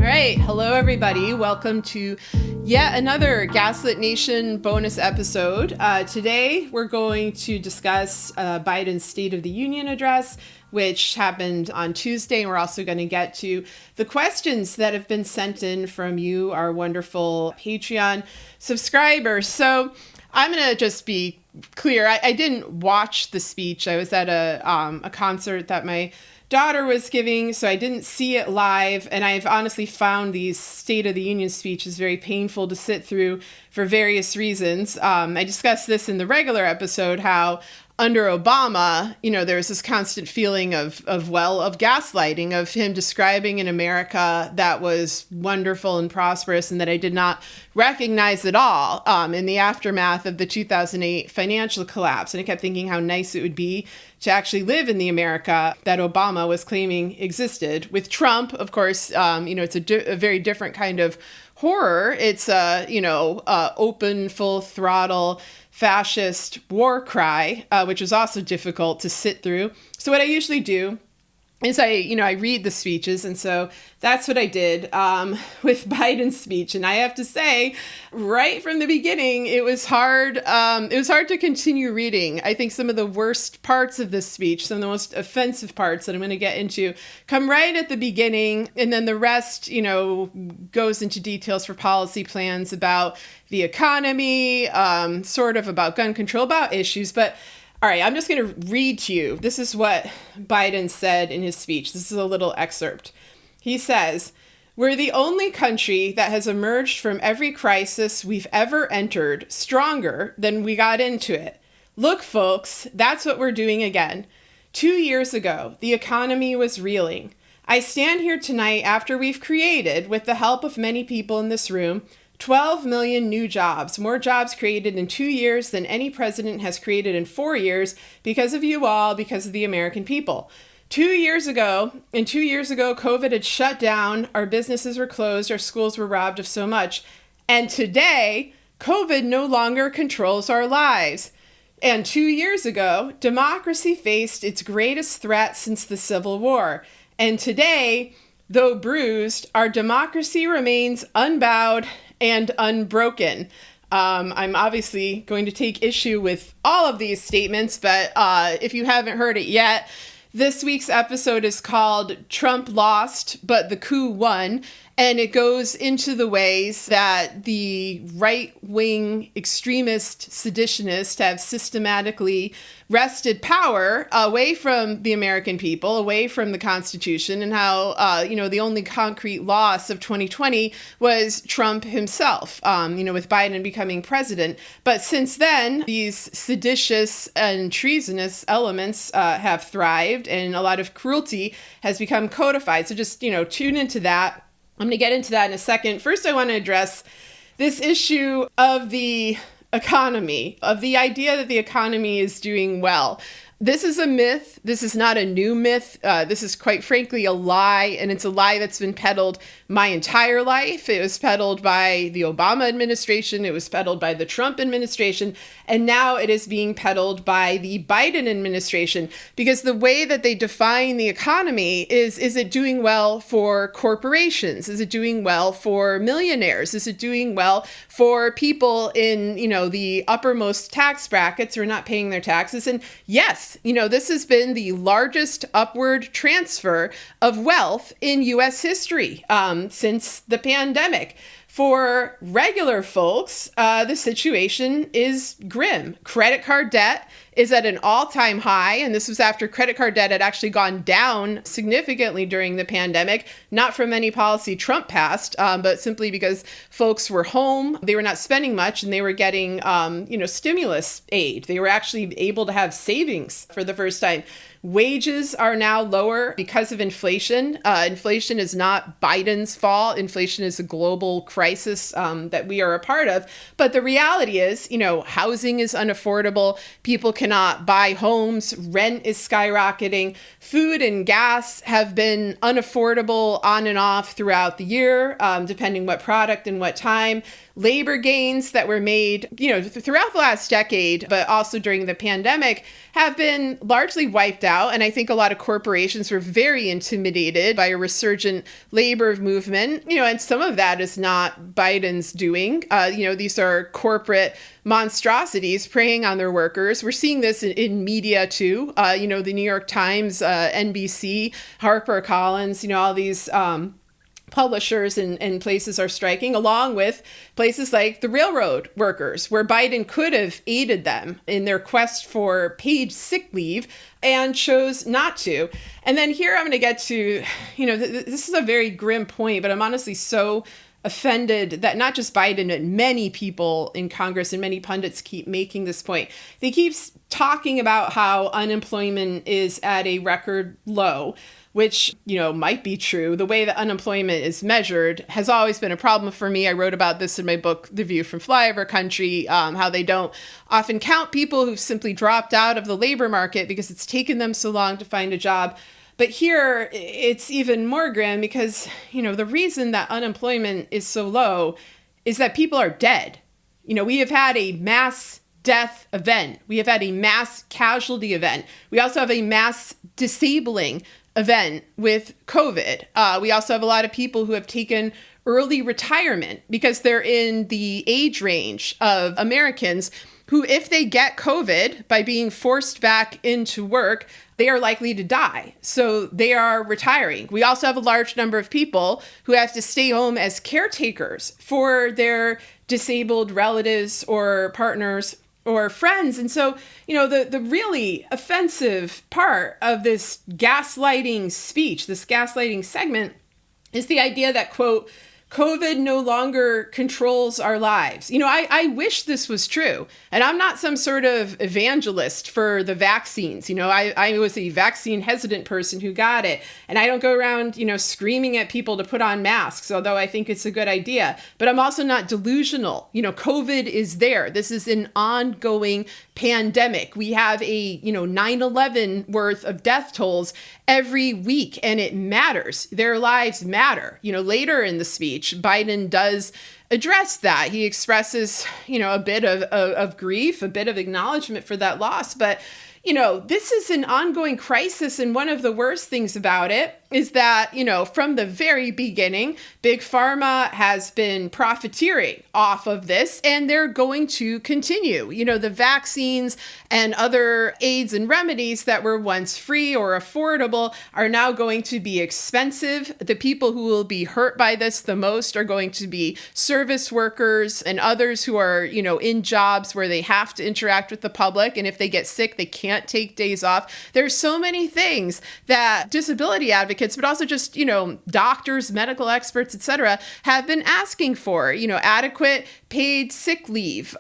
All right. Hello, everybody. Welcome to yet another Gaslit Nation bonus episode. Today, we're going to discuss Biden's State of the Union address, which happened on Tuesday. And we're also going to get to the questions that have been sent in from you, our wonderful Patreon subscribers. So I'm going to just be clear. I didn't watch the speech. I was at a concert that my daughter was giving, so I didn't see it live. And I've honestly found these State of the Union speeches very painful to sit through for various reasons. I discussed this in the regular episode, how under Obama, there was this constant feeling of gaslighting, of him describing an America that was wonderful and prosperous and that I did not recognize at all in the aftermath of the 2008 financial collapse. And I kept thinking how nice it would be to actually live in the America that Obama was claiming existed. With Trump, of course, it's a very different kind of horror. It's open, full throttle fascist war cry, which was also difficult to sit through. So what I usually do is I read the speeches. And so that's what I did with Biden's speech. And I have to say, right from the beginning, it was hard. It was hard to continue reading. I think some of the worst parts of this speech, some of the most offensive parts that I'm going to get into, come right at the beginning. And then the rest, goes into details for policy plans about the economy, sort of about gun control, about issues. But all right, I'm just going to read to you. This is what Biden said in his speech. This is a little excerpt. He says, "We're the only country that has emerged from every crisis we've ever entered stronger than we got into it. Look, folks, that's what we're doing again. 2 years ago, the economy was reeling. I stand here tonight after we've created, with the help of many people in this room, 12 million new jobs, more jobs created in 2 years than any president has created in 4 years, because of you all, because of the American people. 2 years ago, COVID had shut down, our businesses were closed, our schools were robbed of so much. And today, COVID no longer controls our lives. And 2 years ago, democracy faced its greatest threat since the Civil War. And today, though bruised, our democracy remains unbowed and unbroken." I'm obviously going to take issue with all of these statements, but if you haven't heard it yet, this week's episode is called Trump Lost, but the Coup Won. And it goes into the ways that the right-wing extremist seditionists have systematically wrested power away from the American people, away from the Constitution, and how, the only concrete loss of 2020 was Trump himself, with Biden becoming president. But since then, these seditious and treasonous elements have thrived, and a lot of cruelty has become codified. So just, tune into that. I'm going to get into that in a second. First, I want to address this issue of the economy, of the idea that the economy is doing well. This is a myth. This is not a new myth. This is quite frankly a lie, and it's a lie that's been peddled my entire life. It was peddled by the Obama administration. It was peddled by the Trump administration, and now it is being peddled by the Biden administration, because the way that they define the economy is it doing well for corporations? Is it doing well for millionaires? Is it doing well for people in, the uppermost tax brackets who are not paying their taxes? And yes, this has been the largest upward transfer of wealth in U.S. history since the pandemic. For regular folks, the situation is grim. Credit card debt is at an all-time high, and this was after credit card debt had actually gone down significantly during the pandemic, not from any policy Trump passed, but simply because folks were home, they were not spending much, and they were getting, stimulus aid. They were actually able to have savings for the first time. Wages are now lower because of inflation. Inflation is not Biden's fault. Inflation is a global crisis. crisis that we are a part of. But the reality is, housing is unaffordable. People cannot buy homes. Rent is skyrocketing. Food and gas have been unaffordable on and off throughout the year, depending what product and what time. Labor gains that were made, throughout the last decade, but also during the pandemic, have been largely wiped out. And I think a lot of corporations were very intimidated by a resurgent labor movement, and some of that is not Biden's doing. These are corporate monstrosities preying on their workers. We're seeing this in media too. The New York Times, NBC, HarperCollins, all these publishers and places are striking, along with places like the railroad workers, where Biden could have aided them in their quest for paid sick leave and chose not to. And then here I'm going to get to, this is a very grim point, but I'm honestly so offended that not just Biden, but many people in Congress and many pundits keep making this point. They keep talking about how unemployment is at a record low, which, might be true. The way that unemployment is measured has always been a problem for me. I wrote about this in my book, The View from Flyover Country, how they don't often count people who've simply dropped out of the labor market because it's taken them so long to find a job. But here, it's even more grim because, the reason that unemployment is so low is that people are dead. We have had a mass death event. We have had a mass casualty event. We also have a mass disabling event with COVID. We also have a lot of people who have taken early retirement because they're in the age range of Americans who, if they get COVID by being forced back into work, they are likely to die. So they are retiring. We also have a large number of people who have to stay home as caretakers for their disabled relatives or partners or friends. And so, the really offensive part of this gaslighting speech, this gaslighting segment, is the idea that, quote, COVID no longer controls our lives. I wish this was true. And I'm not some sort of evangelist for the vaccines. I was a vaccine hesitant person who got it. And I don't go around, screaming at people to put on masks, although I think it's a good idea. But I'm also not delusional. COVID is there. This is an ongoing pandemic. We have a, 9/11 worth of death tolls every week, and it matters. Their lives matter. Later in the speech, Biden does address that. He expresses, a bit of grief, a bit of acknowledgement for that loss. But, this is an ongoing crisis. And one of the worst things about it is that, from the very beginning, Big Pharma has been profiteering off of this, and they're going to continue. The vaccines and other aids and remedies that were once free or affordable are now going to be expensive. The people who will be hurt by this the most are going to be service workers and others who are, in jobs where they have to interact with the public. And if they get sick, they can't take days off. There's so many things that disability advocates, but also just, doctors, medical experts, et cetera, have been asking for, adequate paid sick leave,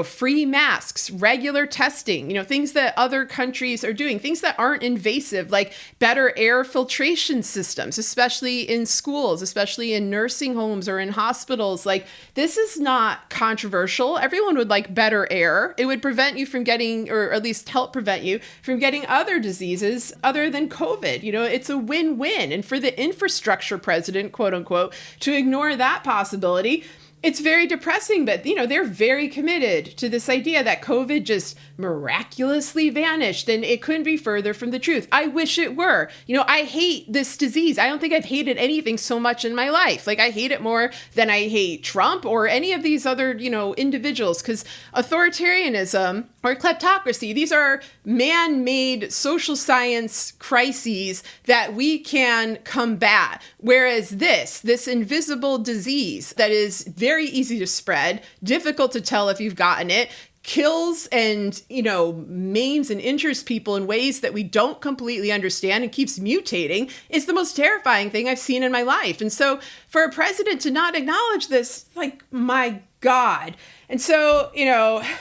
free masks, regular testing, things that other countries are doing, things that aren't invasive, like better air filtration systems, especially in schools, especially in nursing homes or in hospitals. Like, this is not controversial. Everyone would like better air. It would prevent you from getting, or at least help prevent you from getting other diseases other than COVID. It's a win-win. And for the infrastructure president, quote unquote, to ignore that possibility, it's very depressing, but, they're very committed to this idea that COVID just miraculously vanished, and it couldn't be further from the truth. I wish it were. I hate this disease. I don't think I've hated anything so much in my life. Like, I hate it more than I hate Trump or any of these other, individuals, because authoritarianism or kleptocracy, these are man-made social science crises that we can combat. Whereas this invisible disease that is very easy to spread, difficult to tell if you've gotten it, kills and, maims and injures people in ways that we don't completely understand and keeps mutating, is the most terrifying thing I've seen in my life. And so for a president to not acknowledge this, like, my God. And so,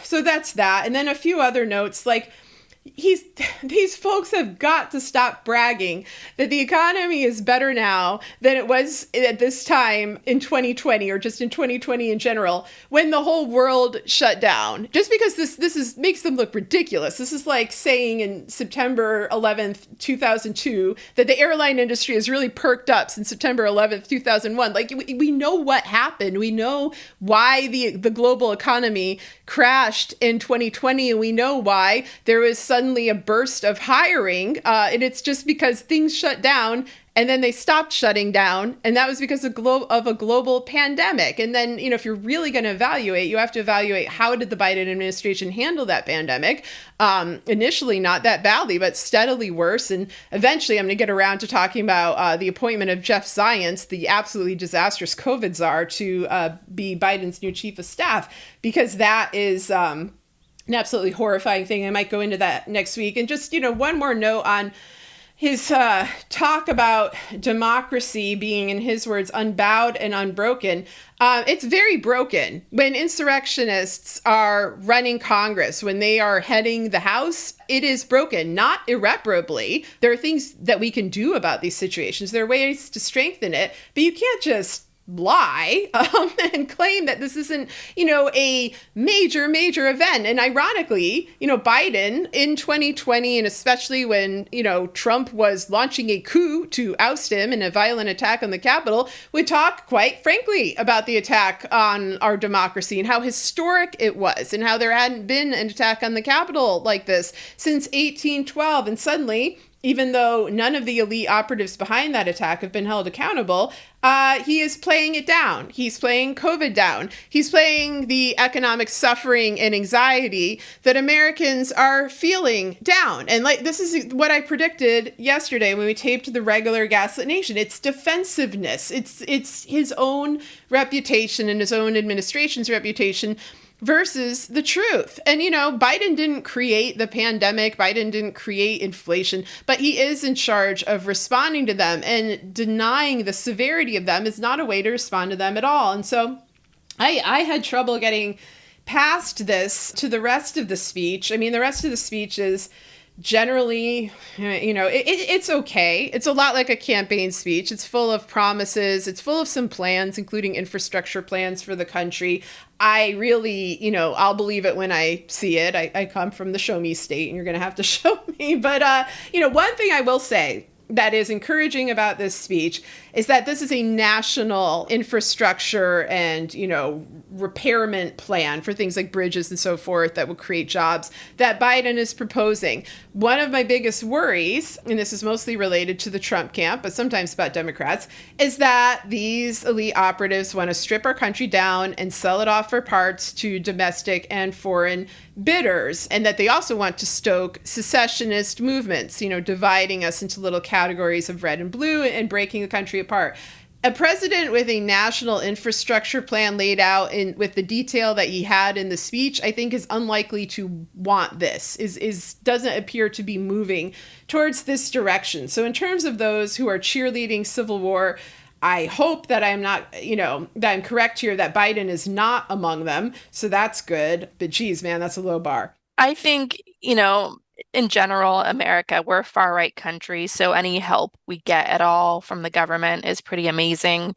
so that's that. And then a few other notes, like, he's these folks have got to stop bragging that the economy is better now than it was at this time in 2020, or just in 2020 in general, when the whole world shut down. Just because this is makes them look ridiculous. This is like saying in September 11th, 2002, that the airline industry has really perked up since September 11th, 2001. Like, we know what happened. We know why the global economy crashed in 2020, and we know why there was suddenly a burst of hiring, and it's just because things shut down and then they stopped shutting down, and that was because of a global pandemic. And then, if you're really going to evaluate, you have to evaluate, how did the Biden administration handle that pandemic? Initially not that badly, but steadily worse. And eventually I'm going to get around to talking about the appointment of Jeff Zients, the absolutely disastrous COVID czar, to be Biden's new chief of staff, because that is an absolutely horrifying thing. I might go into that next week. And just, one more note on his talk about democracy being, in his words, unbowed and unbroken. It's very broken. When insurrectionists are running Congress, when they are heading the House, it is broken, not irreparably. There are things that we can do about these situations. There are ways to strengthen it, but you can't just lie and claim that this isn't, a major event. And ironically, Biden in 2020, and especially when, Trump was launching a coup to oust him in a violent attack on the Capitol, would talk quite frankly about the attack on our democracy and how historic it was, and how there hadn't been an attack on the Capitol like this since 1812. And suddenly, even though none of the elite operatives behind that attack have been held accountable, he is playing it down. He's playing COVID down. He's playing the economic suffering and anxiety that Americans are feeling down. And this is what I predicted yesterday when we taped the regular Gaslit Nation. It's defensiveness. It's his own reputation and his own administration's reputation versus the truth. And, Biden didn't create the pandemic. Biden didn't create inflation, but he is in charge of responding to them, and denying the severity of them is not a way to respond to them at all. And so I had trouble getting past this to the rest of the speech. I mean, the rest of the speech is generally, it's okay. It's a lot like a campaign speech. It's full of promises. It's full of some plans, including infrastructure plans for the country. I really, I'll believe it when I see it. I come from the show me state, and you're going to have to show me. But, one thing I will say that is encouraging about this speech is that this is a national infrastructure and, repairment plan for things like bridges and so forth that will create jobs that Biden is proposing. One of my biggest worries, and this is mostly related to the Trump camp, but sometimes about Democrats, is that these elite operatives want to strip our country down and sell it off for parts to domestic and foreign bidders, and that they also want to stoke secessionist movements, dividing us into little categories of red and blue and breaking the country apart. A president with a national infrastructure plan laid out with the detail that he had in the speech, I think, is unlikely to want this, doesn't appear to be moving towards this direction. So in terms of those who are cheerleading civil war, I hope that I'm not, that I'm correct here, that Biden is not among them. So that's good. But geez, man, that's a low bar. I think, in general, America, we're a far right country. So any help we get at all from the government is pretty amazing.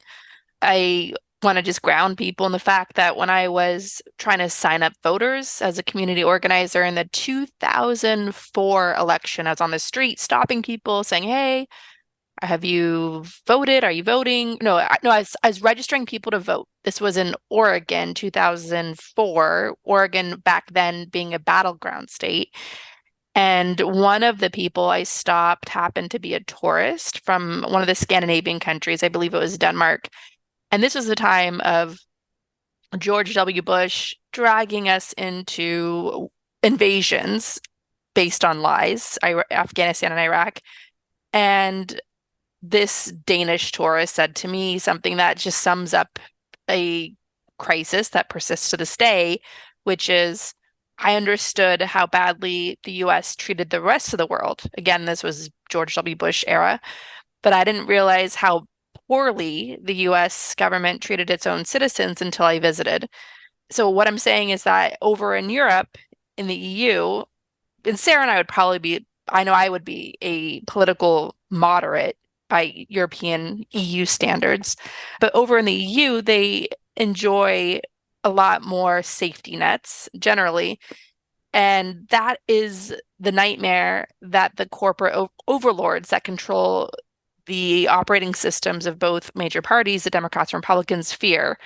I want to just ground people in the fact that when I was trying to sign up voters as a community organizer in the 2004 election, I was on the street stopping people saying, hey, have you voted? Are you voting? No, I was registering people to vote. This was in Oregon, 2004, Oregon back then being a battleground state. And one of the people I stopped happened to be a tourist from one of the Scandinavian countries. I believe it was Denmark. And this was the time of George W. Bush dragging us into invasions based on lies, Afghanistan and Iraq. And this Danish tourist said to me something that just sums up a crisis that persists to this day, which is, I understood how badly the US treated the rest of the world. Again, this was George W. Bush era, but I didn't realize how poorly the US government treated its own citizens until I visited. So what I'm saying is that over in Europe, in the EU, and Sarah and I would probably be, I know I would be a political moderate by European EU standards. But over in the EU, they enjoy a lot more safety nets generally. And that is the nightmare that the corporate overlords that control the operating systems of both major parties, the Democrats and Republicans, fear.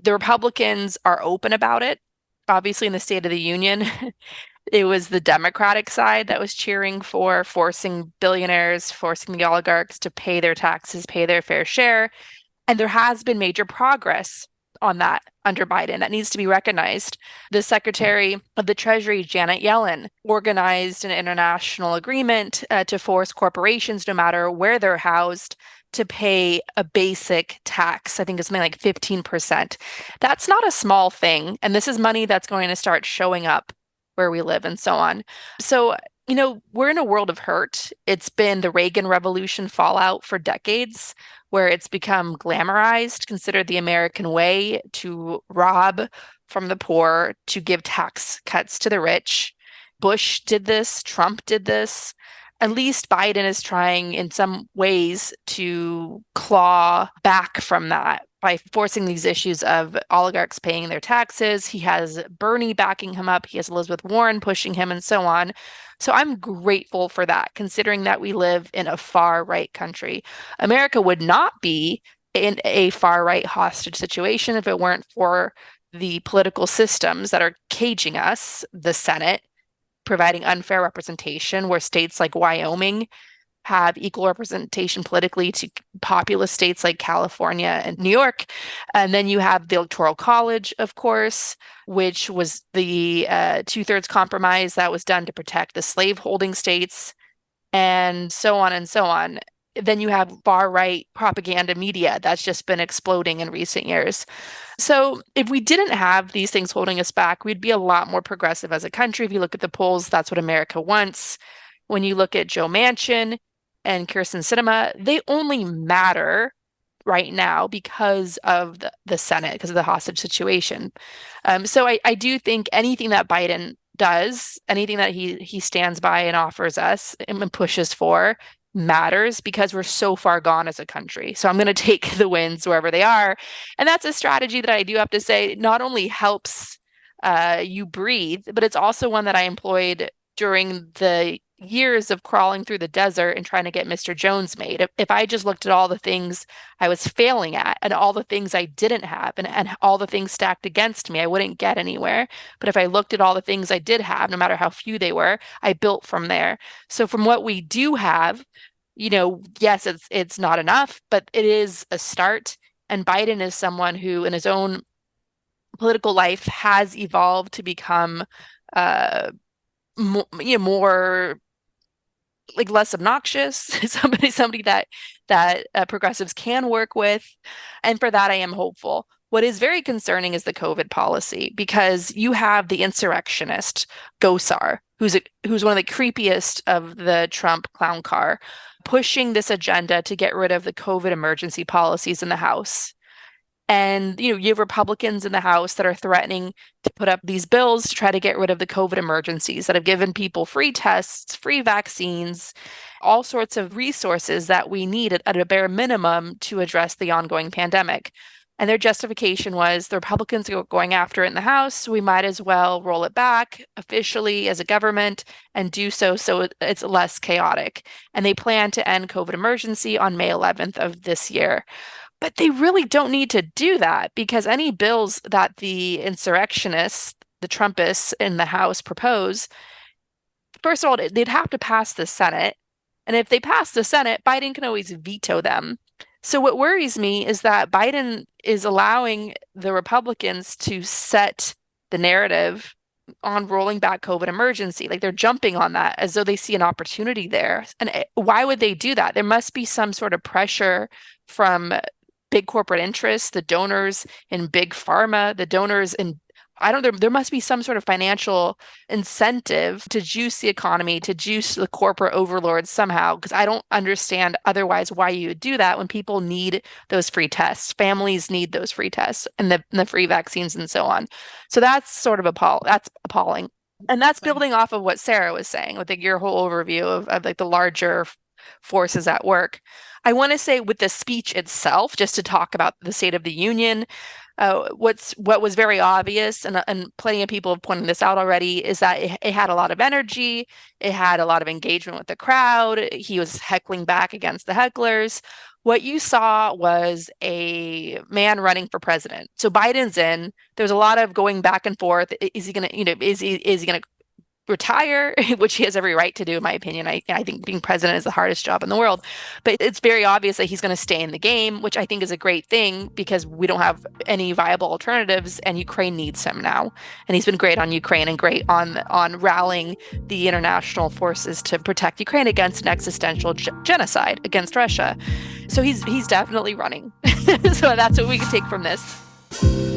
The Republicans are open about it. Obviously, in the State of the Union, it was the Democratic side that was cheering for forcing billionaires, forcing the oligarchs to pay their taxes, pay their fair share. And there has been major progress on that under Biden that needs to be recognized. The Secretary of the Treasury, Janet Yellen, organized an international agreement to force corporations, no matter where they're housed, to pay a basic tax. I think it's something like 15%. That's not a small thing. And this is money that's going to start showing up where we live and so on. So, we're in a world of hurt. It's been the Reagan Revolution fallout for decades, where it's become glamorized, considered the American way to rob from the poor, to give tax cuts to the rich. Bush did this, Trump did this. At least Biden is trying in some ways to claw back from that by forcing these issues of oligarchs paying their taxes. He has Bernie backing him up. He has Elizabeth Warren pushing him and so on. So I'm grateful for that, considering that we live in a far right country. America would not be in a far right hostage situation if it weren't for the political systems that are caging us, the Senate, providing unfair representation, where states like Wyoming have equal representation politically to populous states like California and New York. And then you have the Electoral College, of course, which was the two-thirds compromise that was done to protect the slaveholding states, and so on and so on. Then you have far-right propaganda media that's just been exploding in recent years. So if we didn't have these things holding us back, we'd be a lot more progressive as a country. If you look at the polls, that's what America wants. When you look at Joe Manchin and Kyrsten Sinema, they only matter right now because of the Senate, because of the hostage situation. So I do think anything that Biden does, anything that he stands by and offers us and pushes for, matters because we're so far gone as a country. So I'm going to take the wins wherever they are. And that's a strategy that I do have to say not only helps you breathe, but it's also one that I employed during the years of crawling through the desert and trying to get Mr. Jones made. If I just looked at all the things I was failing at and all the things I didn't have and all the things stacked against me, I wouldn't get anywhere. But if I looked at all the things I did have, no matter how few they were, I built from there. So from what we do have, yes, it's not enough, but it is a start. And Biden is someone who, in his own political life, has evolved to become more like less obnoxious, somebody that progressives can work with. And for that, I am hopeful. What is very concerning is the COVID policy, because you have the insurrectionist Gosar, who's one of the creepiest of the Trump clown car, pushing this agenda to get rid of the COVID emergency policies in the House. And, you have Republicans in the House that are threatening to put up these bills to try to get rid of the COVID emergencies that have given people free tests, free vaccines, all sorts of resources that we need at a bare minimum to address the ongoing pandemic. And their justification was the Republicans are going after it in the House, so we might as well roll it back officially as a government and do so it's less chaotic. And they plan to end COVID emergency on May 11th of this year. But they really don't need to do that, because any bills that the insurrectionists, the Trumpists in the House propose, first of all, they'd have to pass the Senate. And if they pass the Senate, Biden can always veto them. So what worries me is that Biden is allowing the Republicans to set the narrative on rolling back COVID emergency. Like, they're jumping on that as though they see an opportunity there. And why would they do that? There must be some sort of pressure from big corporate interests, the donors in big pharma, the donors in, there must be some sort of financial incentive to juice the economy, to juice the corporate overlords somehow, because I don't understand otherwise why you would do that when people need those free tests. Families need those free tests and the free vaccines and so on. So that's sort of appalling. And that's building off of what Sarah was saying with like your whole overview of like the larger forces at work. I want to say with the speech itself, just to talk about the State of the Union, what was very obvious, and plenty of people have pointed this out already, is that it had a lot of energy, it had a lot of engagement with the crowd. He was heckling back against the hecklers. What you saw was a man running for president. So Biden's in. There's a lot of going back and forth. Is he gonna, is he gonna retire, which he has every right to do, in my opinion. I think being president is the hardest job in the world, but it's very obvious that he's going to stay in the game, which I think is a great thing because we don't have any viable alternatives, and Ukraine needs him now. And he's been great on Ukraine and great on rallying the international forces to protect Ukraine against an existential genocide against Russia. So he's definitely running. So that's what we can take from this.